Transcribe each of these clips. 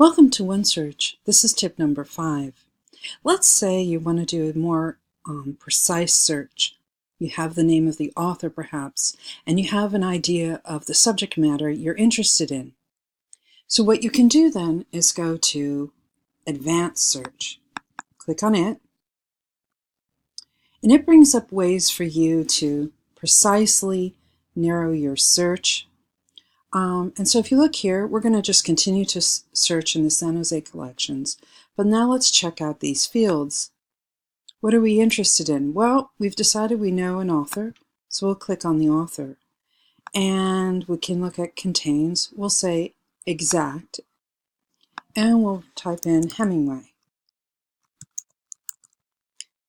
Welcome to OneSearch. This is tip number 5. Let's say you want to do a more precise search. You have the name of the author perhaps, and you have an idea of the subject matter you're interested in. So what you can do then is go to Advanced Search. Click on it, and it brings up ways for you to precisely narrow your search. And so if you look here, we're going to just continue to search in the San Jose collections. But now let's check out these fields. What are we interested in? Well, we've decided we know an author, so we'll click on the author. And we can look at contains. We'll say exact, and we'll type in Hemingway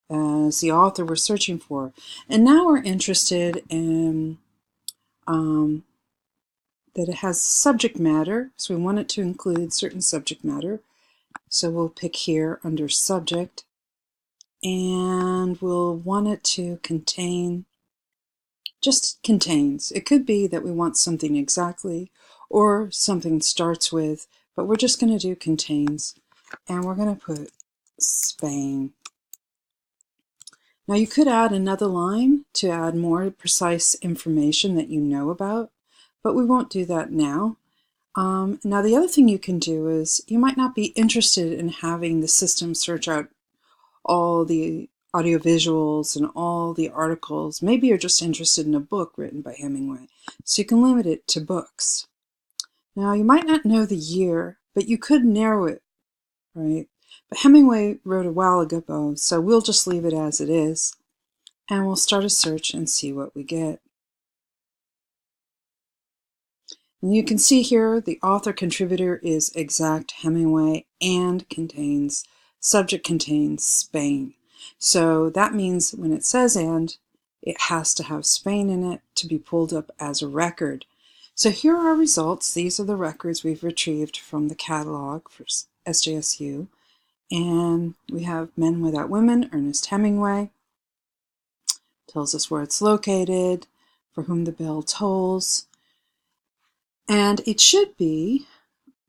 as the author we're searching for. And now we're interested in that it has subject matter, so we want it to include certain subject matter. So we'll pick here under subject, and we'll want it to contain, just contains. It could be that we want something exactly or something starts with, but we're just going to do contains, and we're going to put Spain. Now you could add another line to add more precise information that you know about, but we won't do that now. Now the other thing you can do is you might not be interested in having the system search out all the audiovisuals and all the articles. Maybe you're just interested in a book written by Hemingway, so you can limit it to books. Now you might not know the year, but you could narrow it, right? But Hemingway wrote a while ago, so we'll just leave it as it is, and we'll start a search and see what we get. And you can see here the author contributor is exact Hemingway and contains, subject contains Spain. So that means when it says and, it has to have Spain in it to be pulled up as a record. So here are our results. These are the records we've retrieved from the catalog for SJSU. And we have Men Without Women, Ernest Hemingway. Tells us where it's located, for whom the bell tolls. And it should be,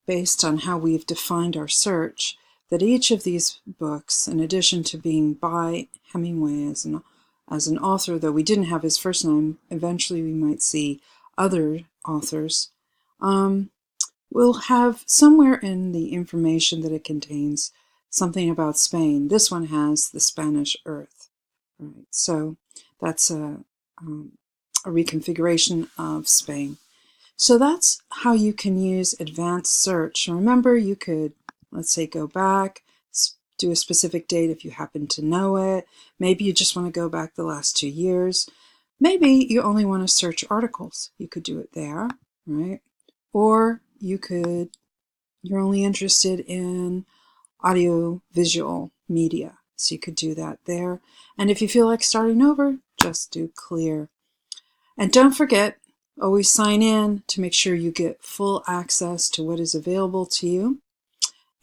based on how we've defined our search, that each of these books, in addition to being by Hemingway as an author, though we didn't have his first name, eventually we might see other authors, will have somewhere in the information that it contains something about Spain. This one has the Spanish Earth. Right? So that's a reconfiguration of Spain. So that's how you can use advanced search. Remember, you could, let's say, go back, do a specific date if you happen to know it. Maybe you just want to go back the last 2 years. Maybe you only want to search articles. You could do it there, right? Or you're only interested in audio-visual media. So you could do that there. And if you feel like starting over, just do clear. And don't forget, always sign in to make sure you get full access to what is available to you.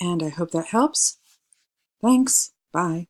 And I hope that helps. Thanks. Bye.